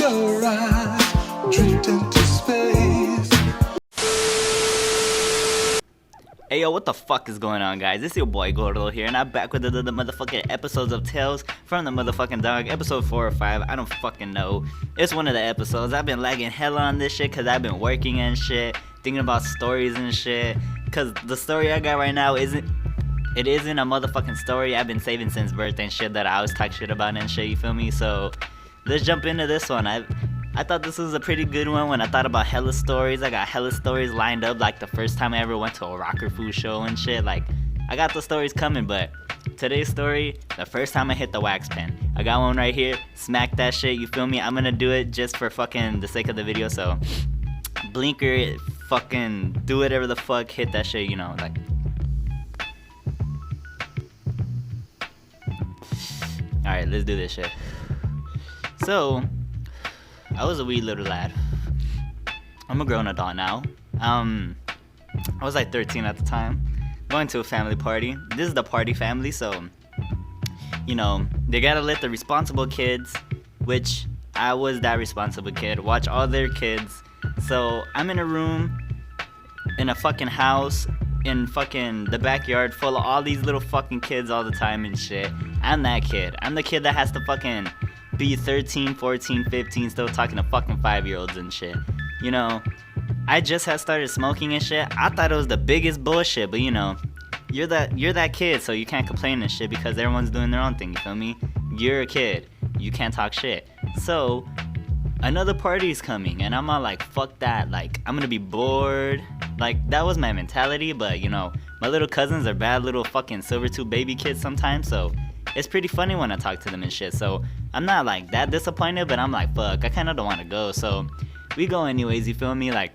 your eyes drift into space. Hey yo, what the fuck is going on, guys? It's your boy Gordo here, and I'm back with the motherfucking episodes of Tales from the motherfucking Dog, episode 4 or 5, I don't fucking know. It's one of the episodes. I've been lagging hella on this shit because I've been working and shit, thinking about stories and shit, because the story I got right now isn't a motherfucking story I've been saving since birth and shit that I always talk shit about and shit, you feel me? So, let's jump into this one. I thought this was a pretty good one when I thought about hella stories. I got hella stories lined up, like the first time I ever went to a rocker food show and shit. Like, I got the stories coming, but today's story, the first time I hit the wax pen. I got one right here, smack that shit, you feel me? I'm gonna do it just for fucking the sake of the video, so blinker, fucking do whatever the fuck, hit that shit, you know, like. Alright, let's do this shit. So, I was a wee little lad. I'm a grown adult now. I was like 13 at the time. Going to a family party. This is the party family, so, you know, they gotta let the responsible kids, which I was that responsible kid, watch all their kids. So, I'm in a room, in a fucking house, in fucking the backyard full of all these little fucking kids all the time and shit. I'm that kid. I'm the kid that has to fucking be 13, 14, 15, still talking to fucking 5-year-olds and shit. You know, I just had started smoking and shit. I thought it was the biggest bullshit, but you know, you're that kid, so you can't complain and shit because everyone's doing their own thing, you feel me? You're a kid. You can't talk shit. So, another party's coming, and I'm all like, fuck that. Like, I'm gonna be bored. Like, that was my mentality, but you know, my little cousins are bad little fucking silver tooth baby kids sometimes, so it's pretty funny when I talk to them and shit. So I'm not like that disappointed, but I'm like, fuck, I kinda don't wanna go. So we go anyways, you feel me? Like,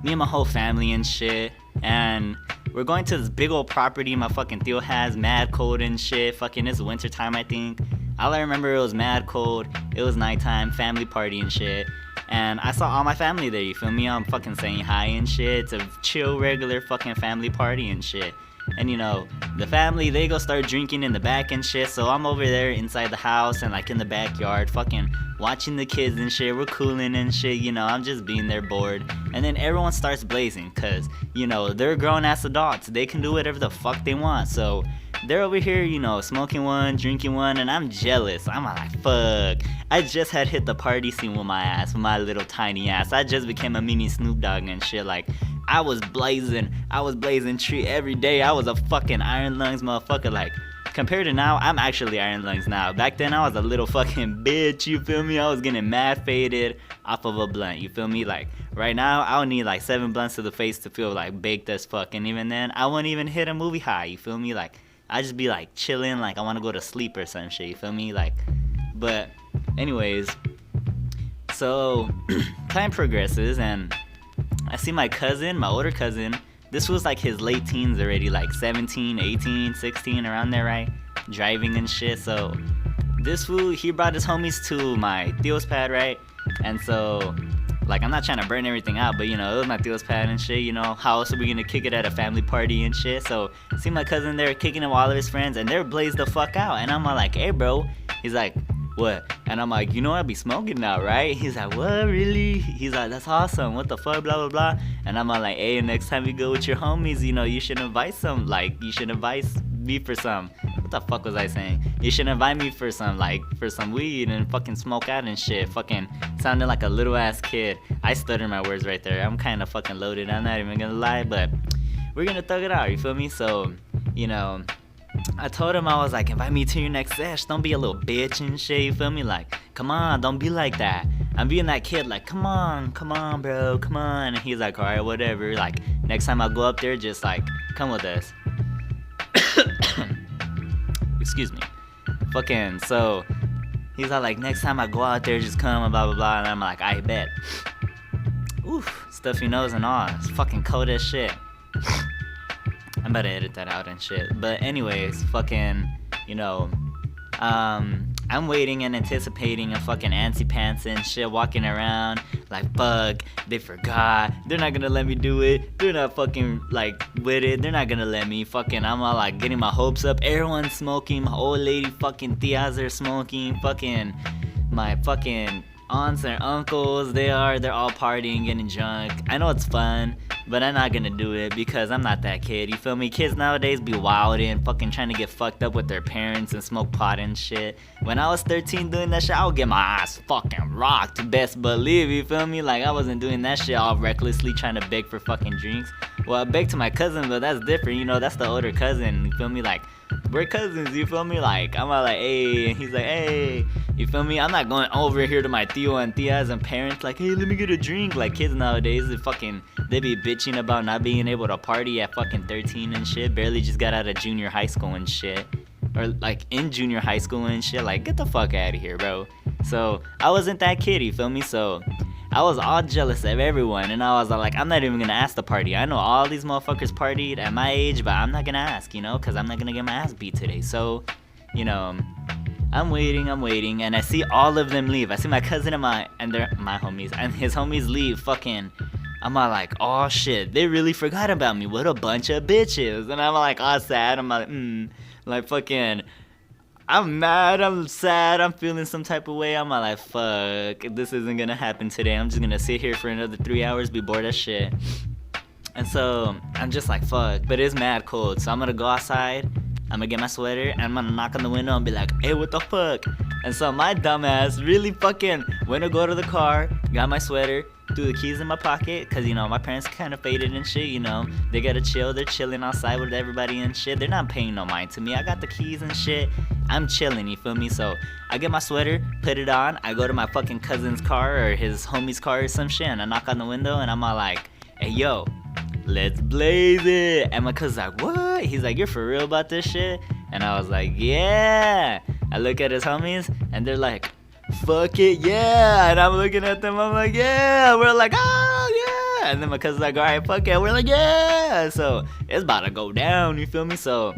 me and my whole family and shit, and we're going to this big old property my fucking Theo has, mad cold and shit. Fucking it's winter time, I think. All I remember, it was mad cold, it was nighttime, family party and shit. And I saw all my family there, you feel me? I'm fucking saying hi and shit. It's a chill, regular fucking family party and shit. And you know, the family, they go start drinking in the back and shit, so I'm over there inside the house and like in the backyard fucking watching the kids and shit. We're cooling and shit, you know, I'm just being there bored. And then everyone starts blazing, cause you know, they're grown ass adults, they can do whatever the fuck they want. So they're over here, you know, smoking one, drinking one, and I'm jealous. I'm like, fuck, I just had hit the party scene with my ass, with my little tiny ass. I just became a mini Snoop Dogg and shit. Like, I was blazing tree every day. I was a fucking Iron Lungs motherfucker. Like, compared to now, I'm actually Iron Lungs now. Back then, I was a little fucking bitch, you feel me? I was getting mad faded off of a blunt, you feel me? Like, right now, I would need like 7 blunts to the face to feel like baked as fuck. And even then, I wouldn't even hit a movie high, you feel me? Like, I just be like chilling, like I want to go to sleep or some shit, you feel me? Like, but anyways, so time progresses and I see my cousin, my older cousin. This was like his late teens already, like 17, 18, 16, around there, right? Driving and shit. So this fool, he brought his homies to my Theo's pad, right? And so, like, I'm not trying to burn everything out, but you know, it was my Theo's pad and shit, you know, how else are we gonna kick it at a family party and shit? So, see my cousin there kicking it with all of his friends, and they're blazed the fuck out, and I'm all like, hey bro, he's like, what? And I'm like, you know I be smoking now, right? He's like, what, really? He's like, that's awesome, what the fuck, blah blah blah. And I'm all like, hey, next time you go with your homies, you know, you should invite some, like, you should invite me for some, what the fuck was I saying? You should invite me for some, like, for some weed and fucking smoke out and shit. Fucking sounded like a little ass kid. I stuttered my words right there. I'm kind of fucking loaded, I'm not even gonna lie, but we're gonna thug it out, you feel me? So, you know, I told him, I was like, invite me to your next sesh, don't be a little bitch and shit, you feel me? Like, come on, don't be like that. I'm being that kid, like, come on bro, come on. And he's like, alright, whatever, like, next time I go up there, just like, come with us. Excuse me. Fucking, so he's all like, next time I go out there, just come and blah blah blah. And I'm like, I bet. Oof, stuffy nose and all. It's fucking cold as shit. I'm about to edit that out and shit. But anyways, fucking, you know, I'm waiting and anticipating and fucking antsy pants and shit, walking around like, fuck, they forgot, they're not gonna let me do it, they're not fucking like with it, they're not gonna let me, fucking, I'm all like getting my hopes up, everyone's smoking, my old lady fucking tias are smoking, fucking, my fucking aunts and uncles, they're all partying, getting drunk. I know it's fun, but I'm not gonna do it because I'm not that kid, you feel me? Kids nowadays be wildin', fucking trying to get fucked up with their parents and smoke pot and shit. When I was 13 doing that shit, I would get my ass fucking rocked, best believe, you feel me? Like, I wasn't doing that shit all recklessly trying to beg for fucking drinks. Well, I begged to my cousin, but that's different, you know, that's the older cousin, you feel me? Like, we're cousins, you feel me? Like, I'm all like, hey, and he's like, hey, you feel me? I'm not going over here to my tío and tías and parents like, hey, let me get a drink. Like, kids nowadays, they be bitching about not being able to party at fucking 13 and shit, barely just got out of junior high school and shit, or like in junior high school and shit. Like, get the fuck out of here, bro. So I wasn't that kid, you feel me? So I was all jealous of everyone, and I was like, I'm not even gonna ask to party. I know all these motherfuckers partied at my age, but I'm not gonna ask, you know, because I'm not gonna get my ass beat today. So, you know, I'm waiting, and I see all of them leave. I see my cousin and they're my homies, and his homies leave. Fucking, I'm all like, oh shit, they really forgot about me. What a bunch of bitches. And I'm like, all sad. I'm like fucking, I'm mad, I'm sad, I'm feeling some type of way. I'm like, fuck, this isn't gonna happen today. I'm just gonna sit here for another 3 hours, be bored as shit. And so I'm just like, fuck, but it's mad cold. So I'm gonna go outside, I'm gonna get my sweater, and I'm gonna knock on the window and be like, hey, what the fuck? And so my dumbass really fucking went to go to the car, got my sweater, threw the keys in my pocket, cause you know, my parents kind of faded and shit, you know, they gotta chill, they're chilling outside with everybody and shit, they're not paying no mind to me, I got the keys and shit, I'm chilling, you feel me? So I get my sweater, put it on, I go to my fucking cousin's car or his homie's car or some shit, and I knock on the window and I'm all like, hey yo, let's blaze it. And my cousin's like, what? He's like, you're for real about this shit? And I was like, yeah. I look at his homies and they're like, fuck it, yeah. And I'm looking at them, I'm like, yeah. We're like, oh yeah. And then my cousin's like, alright, fuck it. We're like, yeah. So it's about to go down, you feel me? So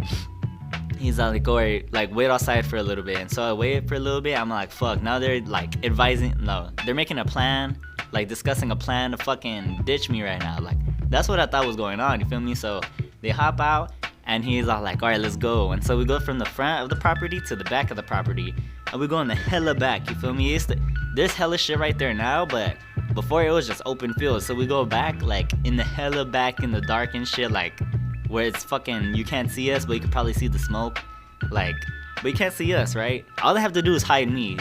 he's like, alright, like, wait outside for a little bit. And so I waited for a little bit. I'm like, fuck, now they're like they're making a plan, like discussing a plan to fucking ditch me right now. Like, that's what I thought was going on, you feel me? So they hop out and he's all like, alright, let's go. And so we go from the front of the property to the back of the property, and we go in the hella back, you feel me? There's hella shit right there now, but before it was just open field. So we go back, like, in the hella back in the dark and shit, like, where it's fucking, you can't see us, but you can probably see the smoke, like, but you can't see us, right? All they have to do is hide me,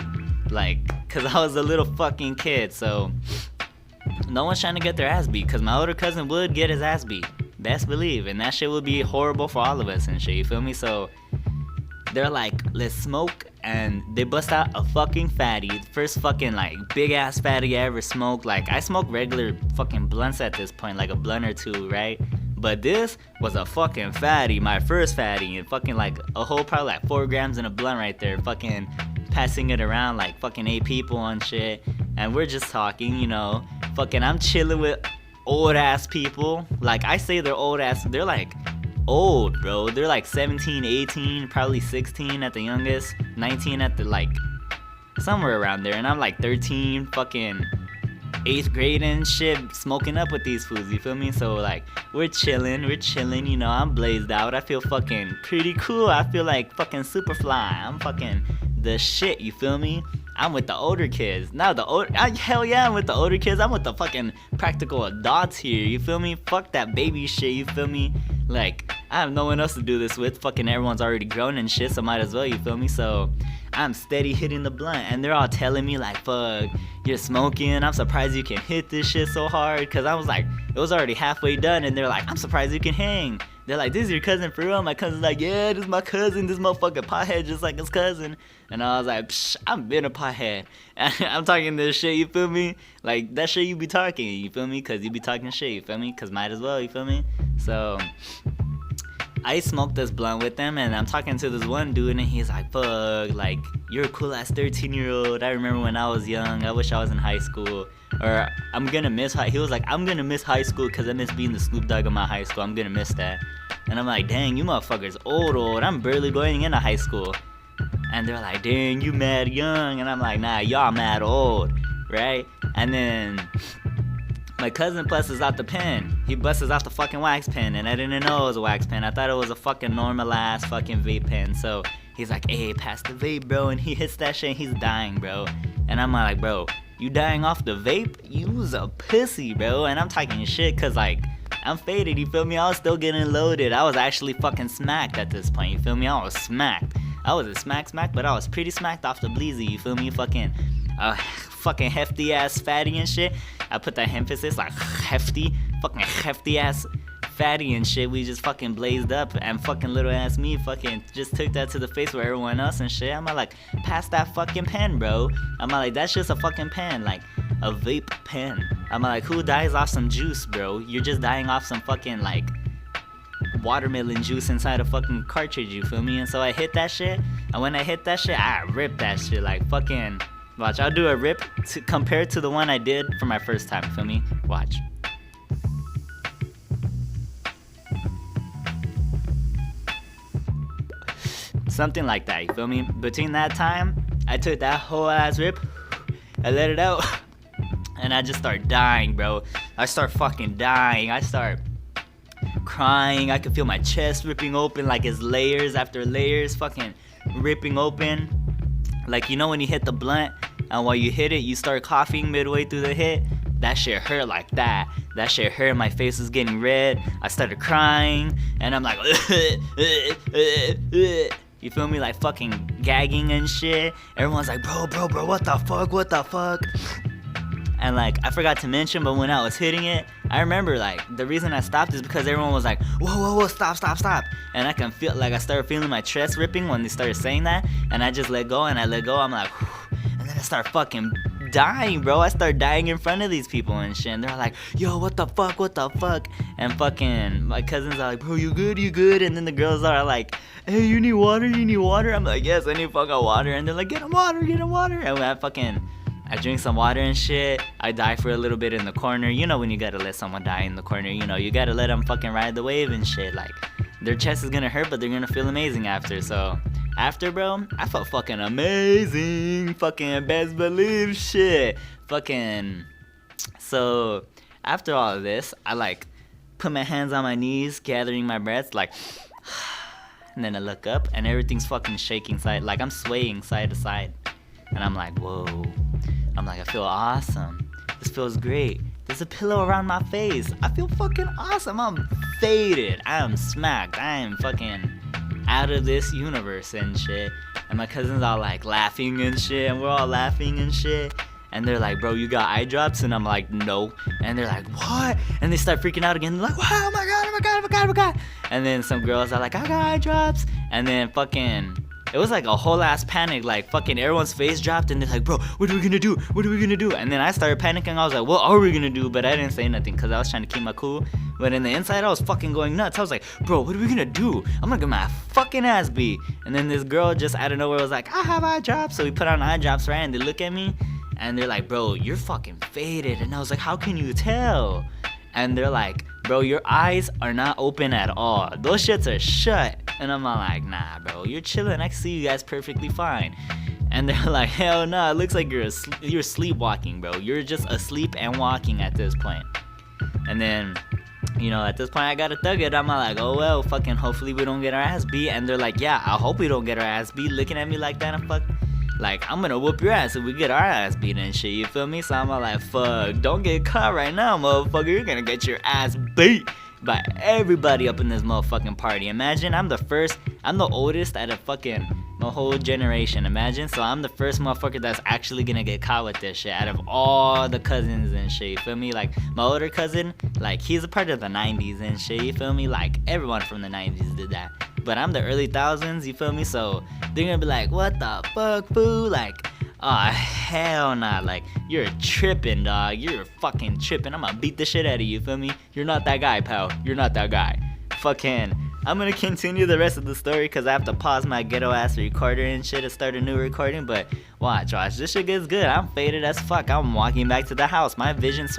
like, cause I was a little fucking kid, so no one's trying to get their ass beat, cause my older cousin would get his ass beat, best believe, and that shit would be horrible for all of us and shit, you feel me? So they're like, let's smoke, and they bust out a fucking fatty, first fucking like big ass fatty I ever smoked. Like, I smoke regular fucking blunts at this point, like a blunt or two, right? But this was a fucking fatty, my first fatty, and fucking like a whole, probably like 4 grams in a blunt right there, fucking passing it around like fucking 8 people and shit, and we're just talking, you know, fucking I'm chilling with old ass people. Like, I say they're old ass, they're like old, bro. They're like 17, 18, probably 16 at the youngest, 19 at the, like, somewhere around there, and I'm like 13, fucking 8th grade and shit, smoking up with these fools, you feel me? So like, we're chilling, you know, I'm blazed out, I feel fucking pretty cool, I feel like fucking Superfly, I'm fucking the shit, you feel me? I'm with the older kids. Now hell yeah, I'm with the older kids. I'm with the fucking practical adults here, you feel me? Fuck that baby shit, you feel me? Like, I have no one else to do this with. Fucking everyone's already grown and shit, so might as well, you feel me? So I'm steady hitting the blunt, and they're all telling me like, fuck, you're smoking, I'm surprised you can hit this shit so hard. Cause I was like, it was already halfway done, and they're like, I'm surprised you can hang. They're like, this is your cousin for real? My cousin's like, yeah, this is my cousin, this motherfucking pothead just like his cousin. And I was like, psh, I've been a pothead. I'm talking this shit, you feel me? Like, that shit you be talking, you feel me? Cause you be talking shit, you feel me? Cause might as well, you feel me? So I smoked this blunt with them, and I'm talking to this one dude, and he's like, fuck, like, you're a cool ass 13-year-old. I remember when I was young, I wish I was in high school. Or I'm gonna miss he was like, I'm gonna miss high school because I miss being the Snoop Dogg of my high school. I'm gonna miss that. And I'm like, dang, you motherfuckers old. I'm barely going into high school. And they're like, dang, you mad young. And I'm like, nah, y'all mad old, right? And then my cousin busts out the pen. He busts out the fucking wax pen, and I didn't know it was a wax pen. I thought it was a fucking normal ass fucking vape pen. So he's like, hey, pass the vape, bro. And he hits that shit and he's dying, bro. And I'm like, bro, You dying off the vape? You was a pussy, bro. And I'm talking shit cause like, I'm faded, you feel me? I was still getting loaded. I was actually fucking smacked at this point, you feel me? I was smacked. I wasn't smack, but I was pretty smacked off the bleezy, you feel me? Fucking hefty ass fatty and shit. I put that emphasis like hefty, fucking hefty ass fatty and shit. We just fucking blazed up, and fucking little ass me fucking just took that to the face with everyone else and shit. I'm like, pass that fucking pen, bro. I'm like, that's just a fucking pen, like a vape pen. I'm like, who dies off some juice, bro? You're just dying off some fucking like watermelon juice inside a fucking cartridge, you feel me? And so I hit that shit, and when I hit that shit, I ripped that shit like fucking. Watch, I'll do a rip compared to the one I did for my first time, feel me? Watch. Something like that, you feel me? Between that time, I took that whole ass rip, I let it out, and I just start dying, bro. I start fucking dying. I start crying. I could feel my chest ripping open like it's layers after layers fucking ripping open. Like, you know when you hit the blunt and while you hit it you start coughing midway through the hit? That shit hurt like that. That shit hurt. My face was getting red. I started crying and I'm like you feel me? Like fucking gagging and shit. Everyone's like, bro, what the fuck? And like, I forgot to mention, but when I was hitting it, I remember like, the reason I stopped is because everyone was like, whoa, stop. And I can feel, like I started feeling my chest ripping when they started saying that. And I just let go and I let go. I'm like, whew. And then I start fucking dying, bro. I start dying in front of these people and shit. And they're like, yo, what the fuck? And fucking, my cousins are like, bro, you good? And then the girls are like, hey, you need water? I'm like, yes, I need fucking water. And they're like, get him water. And I drink some water and shit. I die for a little bit in the corner. You know when you gotta let someone die in the corner, you know, you gotta let them fucking ride the wave and shit. Like, their chest is gonna hurt, but they're gonna feel amazing after. So, after, bro, I felt fucking amazing. Fucking best believe shit. Fucking. So, after all of this, I like put my hands on my knees, gathering my breath, like. And then I look up and everything's fucking shaking side, like I'm swaying side to side. And I'm like, whoa. I'm like, I feel awesome. This feels great. There's a pillow around my face. I feel fucking awesome. I'm faded. I am smacked. I am fucking out of this universe and shit. And my cousins are like laughing and shit. And we're all laughing and shit. And they're like, bro, you got eye drops? And I'm like, no. And they're like, what? And they start freaking out again. They're like, wow, oh my god. And then some girls are like, I got eye drops. And then fucking, it was like a whole ass panic. Like fucking everyone's face dropped. And they're like, bro, what are we gonna do? And then I started panicking. I was like, what are we gonna do? But I didn't say nothing because I was trying to keep my cool. But in the inside, I was fucking going nuts. I was like, bro, what are we gonna do? I'm gonna get my fucking ass beat. And then this girl just out of nowhere was like, I have eye drops. So we put on eye drops, right? And they look at me. And they're like, bro, you're fucking faded. And I was like, how can you tell? And they're like, bro, your eyes are not open at all. Those shits are shut. And I'm like, nah, bro, you're chilling. I can see you guys perfectly fine. And they're like, hell no, it looks like you're sleepwalking, bro. You're just asleep and walking at this point. And then, you know, at this point, I gotta thug it. I'm like, oh well, fucking hopefully we don't get our ass beat. And they're like, yeah, I hope we don't get our ass beat. Looking at me like that, I'm gonna whoop your ass if we get our ass beat and shit, you feel me? So I'm like, fuck, don't get caught right now, motherfucker. You're gonna get your ass beat by everybody up in this motherfucking party. Imagine, I'm the oldest out of fucking my whole generation, imagine. So I'm the first motherfucker that's actually gonna get caught with this shit out of all the cousins and shit, you feel me? Like, my older cousin, like, he's a part of the 90s and shit, you feel me? Like, everyone from the 90s did that. But I'm the early thousands, you feel me? So they're gonna be like, what the fuck, fool? Like, oh, hell nah. Like, you're tripping, dog. You're fucking tripping. I'm gonna beat the shit out of you, feel me? You're not that guy, pal. You're not that guy. Fucking, I'm gonna continue the rest of the story because I have to pause my ghetto ass recorder and shit to start a new recording. But watch, this shit gets good. I'm faded as fuck. I'm walking back to the house. My vision is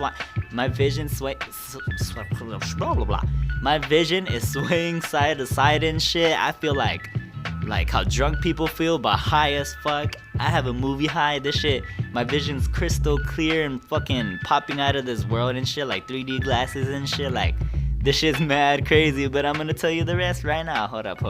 swaying side to side and shit. I feel like how drunk people feel, but high as fuck. I have a movie high. This shit, my vision's crystal clear and fucking popping out of this world and shit, like 3D glasses and shit. Like, this shit's mad crazy, but I'm gonna tell you the rest right now. Hold up.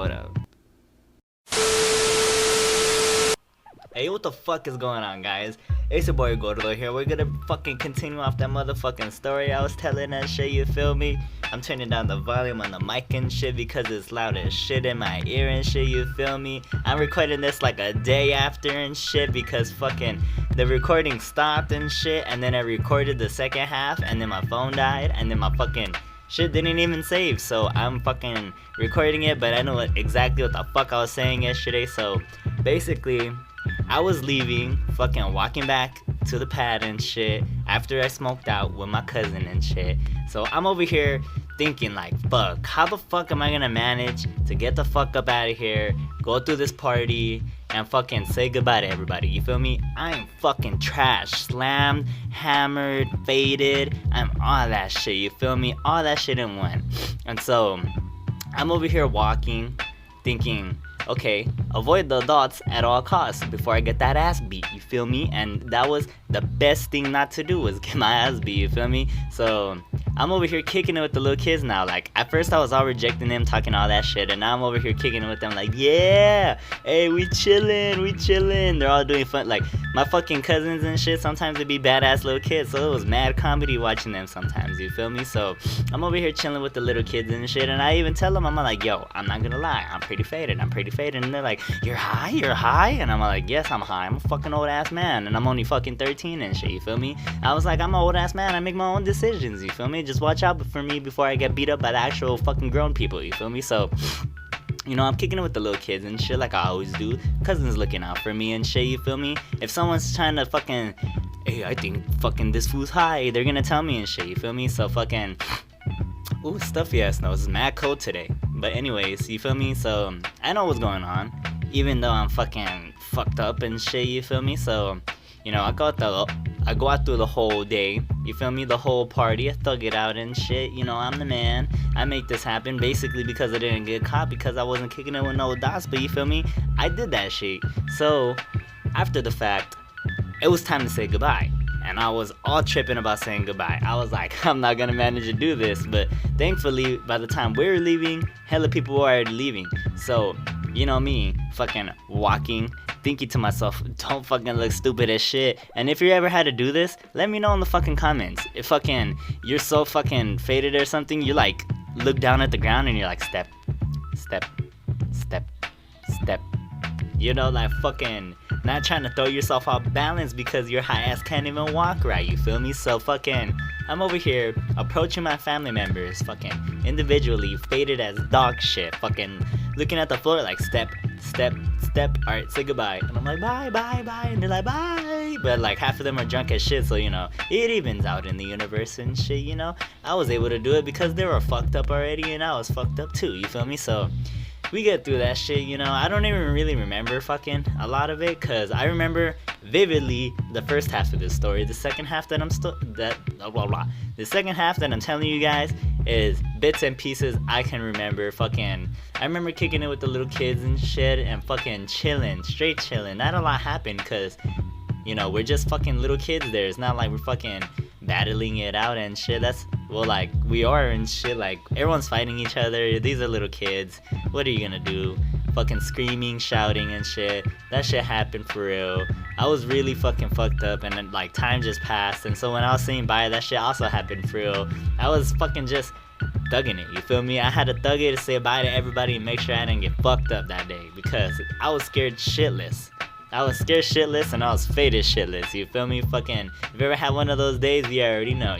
Hey, what the fuck is going on, guys? It's your boy Gordo here. We're gonna fucking continue off that motherfucking story I was telling and shit, you feel me? I'm turning down the volume on the mic and shit because it's loud as shit in my ear and shit, you feel me? I'm recording this like a day after and shit because fucking the recording stopped and shit, and then I recorded the second half, and then my phone died, and then my fucking shit didn't even save, so I'm fucking recording it, but I know exactly what the fuck I was saying yesterday. So basically, I was leaving, fucking walking back to the pad and shit after I smoked out with my cousin and shit. So I'm over here thinking like, fuck, how the fuck am I gonna manage to get the fuck up out of here, go through this party, and fucking say goodbye to everybody, you feel me? I'm fucking trash, slammed, hammered, faded, I'm all that shit, you feel me? All that shit in one. And so, I'm over here walking, thinking, okay, avoid the adults at all costs before I get that ass beat, you feel me? And that was the best thing not to do, was get my ass beat, you feel me? So I'm over here kicking it with the little kids now. Like, at first I was all rejecting them, talking all that shit, and now I'm over here kicking it with them like, yeah, hey, we chillin'. They're all doing fun. Like, my fucking cousins and shit, sometimes they be badass little kids, so it was mad comedy watching them sometimes, you feel me? So I'm over here chilling with the little kids and shit, and I even tell them, I'm like, yo, I'm not gonna lie, I'm pretty faded, and they're like, you're high? And I'm like, yes, I'm high, I'm a fucking old ass man, and I'm only fucking 13 and shit, you feel me? I was like, I'm an old ass man, I make my own decisions, you feel me? Just watch out for me before I get beat up by the actual fucking grown people, you feel me? So, you know, I'm kicking it with the little kids and shit like I always do. Cousins looking out for me and shit, you feel me? If someone's trying to fucking, hey, I think fucking this fool's high, they're gonna tell me and shit, you feel me? So fucking, ooh, stuffy ass nose, it's mad cold today. But anyways, you feel me? So, I know what's going on, even though I'm fucking fucked up and shit, you feel me? So, you know, I go out through the whole day, you feel me? The whole party, I thug it out and shit, you know, I'm the man. I make this happen basically because I didn't get caught, because I wasn't kicking it with no dots, but you feel me? I did that shit. So, after the fact, it was time to say goodbye. And I was all tripping about saying goodbye. I was like, I'm not gonna manage to do this, but thankfully, by the time we were leaving, hella people were already leaving. So, you know me, fucking walking, thinking to myself, don't fucking look stupid as shit. And if you ever had to do this, let me know in the fucking comments. If fucking you're so fucking faded or something, you like look down at the ground and you're like, step. You know, like fucking not trying to throw yourself off balance because your high ass can't even walk right, you feel me? So fucking, I'm over here approaching my family members, fucking individually, faded as dog shit, fucking looking at the floor like step, alright, say goodbye. And I'm like, bye, and they're like, bye. But like half of them are drunk as shit, so you know, it evens out in the universe and shit, you know? I was able to do it because they were fucked up already and I was fucked up too, you feel me? So we get through that shit, you know. I don't even really remember fucking a lot of it, cause I remember vividly the first half of this story. The second half that The second half that I'm telling you guys is bits and pieces I can remember. Fucking, I remember kicking it with the little kids and shit, and fucking chilling, straight chilling. Not a lot happened, cause you know, we're just fucking little kids there. It's not like we're fucking battling it out and shit. That's, well, like, we are and shit. Like, everyone's fighting each other. These are little kids. What are you gonna do? Fucking screaming, shouting and shit. That shit happened for real. I was really fucking fucked up, and then, like, time just passed. And so when I was saying bye, that shit also happened for real. I was fucking just thugging it, you feel me? I had to thug it to say bye to everybody and make sure I didn't get fucked up that day, because I was scared shitless. I was scared shitless and I was faded shitless, you feel me? Fucking, if you ever had one of those days, you already know.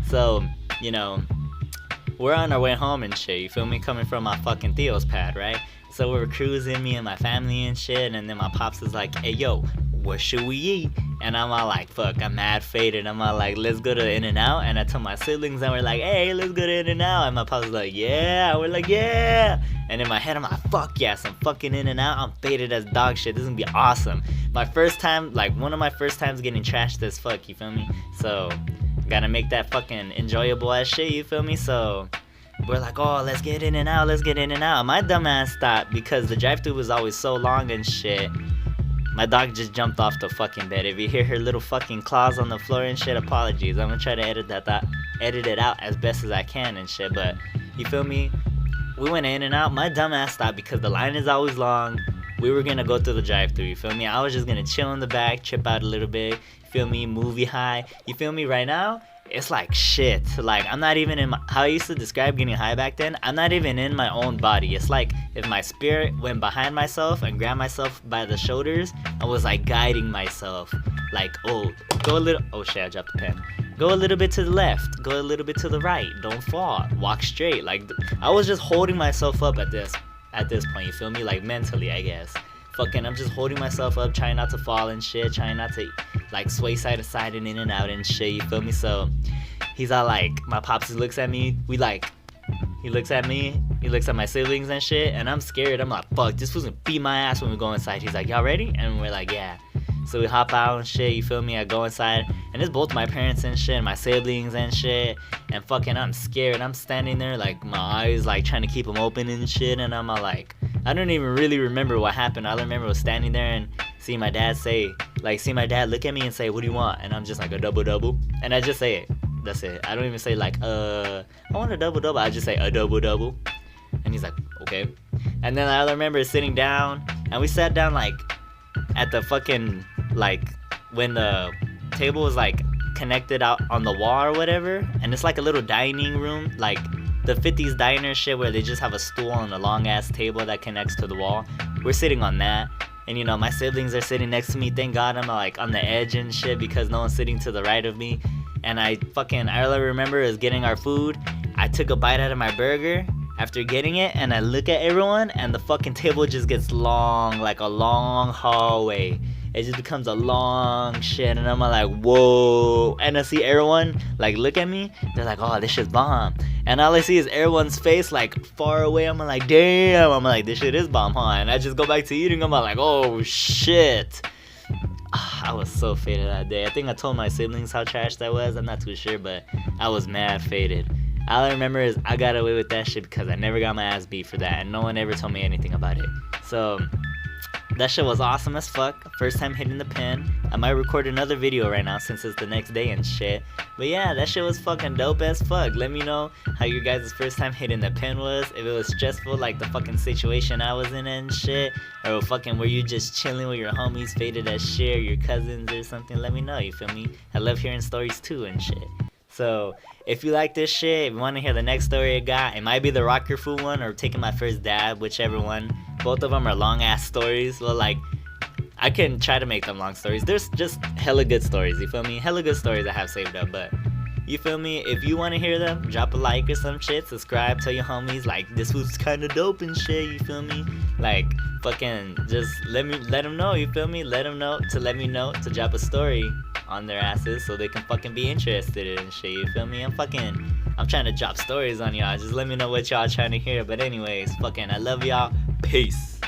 So, you know, we're on our way home and shit, you feel me? Coming from my fucking Theo's pad, right? So we were cruising, me and my family and shit, and then my pops was like, hey yo, what should we eat? And I'm all like, fuck, I'm mad faded. I'm all like, let's go to In-N-Out. And I told my siblings, and we're like, hey, let's go to In-N-Out. And my pops was like, yeah. We're like, yeah. And in my head, I'm like, fuck yeah, some fucking In-N-Out. I'm faded as dog shit. This is gonna be awesome. My first time, like, one of my first times getting trashed as fuck, you feel me? So, gotta make that fucking enjoyable as shit, you feel me? So, we're like, oh, let's get In-N-Out. My dumb ass stopped because the drive-thru was always so long and shit. My dog just jumped off the fucking bed. If you hear her little fucking claws on the floor and shit, apologies. I'm gonna try to edit it out as best as I can and shit, but you feel me? We went In-N-Out. My dumb ass stopped because the line is always long. we were gonna go through the drive-thru, you feel me? I was just gonna chill in the back, trip out a little bit, you feel me? Movie high, you feel me? Right now, it's like shit. Like, I'm not even in how I used to describe getting high back then. I'm not even in my own body. It's like if my spirit went behind myself and grabbed myself by the shoulders, I was like guiding myself. Like, oh, go a little, oh shit, I dropped the pen. Go a little bit to the left, go a little bit to the right, don't fall, walk straight. Like, I was just holding myself up at this point, you feel me? Like, mentally, I guess. Fucking, I'm just holding myself up, trying not to fall and shit, trying not to, like, sway side to side and in and out and shit, you feel me? So, he's all like, my pops looks at me, he looks at me, he looks at my siblings and shit, and I'm scared. I'm like, fuck, this fool's gonna beat my ass when we go inside. He's like, y'all ready? And we're like, yeah. So we hop out and shit, you feel me? I go inside, and it's both my parents and shit, and my siblings and shit, and fucking I'm scared. I'm standing there, like, my eyes, like, trying to keep them open and shit, and I'm all like, I don't even really remember what happened. All I remember was standing there and see my dad look at me and say, what do you want? And I'm just like, a double-double, and I just say it. That's it. I don't even say, like, I want a double-double. I just say, a double-double, and he's like, okay. And then all I remember is sitting down, and we sat down, like, at the fucking, like, when the table was, like, connected out on the wall or whatever, and it's like a little dining room, like the 50s diner shit where they just have a stool and a long ass table that connects to the wall. We're sitting on that, and you know, my siblings are sitting next to me. Thank God I'm like on the edge and shit because no one's sitting to the right of me. And all I remember is getting our food. I took a bite out of my burger after getting it, and I look at everyone, and the fucking table just gets long, like a long hallway. It just becomes a long shit, and I'm like, whoa. And I see everyone, like, look at me. They're like, oh, this shit's bomb. And all I see is everyone's face, like, far away. I'm like, damn. I'm like, this shit is bomb, huh? And I just go back to eating. I'm like, oh, shit. I was so faded that day. I think I told my siblings how trash that was. I'm not too sure, but I was mad faded. All I remember is I got away with that shit because I never got my ass beat for that, and no one ever told me anything about it. So that shit was awesome as fuck. First time hitting the pen. I might record another video right now since it's the next day and shit. But yeah, that shit was fucking dope as fuck. Let me know how your guys' first time hitting the pen was. If it was stressful like the fucking situation I was in and shit. Or fucking were you just chilling with your homies, faded as shit, or your cousins or something. Let me know, you feel me? I love hearing stories too and shit. So, if you like this shit, if you want to hear the next story I got, it might be the rock your food one or taking my first dab, whichever one. Both of them are long ass stories. Well, like, I can try to make them long stories. There's just hella good stories, you feel me? Hella good stories I have saved up, but you feel me? If you want to hear them, drop a like or some shit, subscribe, tell your homies, like, this was kind of dope and shit, you feel me? Like, fucking just let them know, you feel me? Let them know to let me know to drop a story on their asses so they can fucking be interested in shit, you feel me? I'm trying to drop stories on y'all. Just let me know what y'all trying to hear. But anyways, fucking I love y'all. Peace.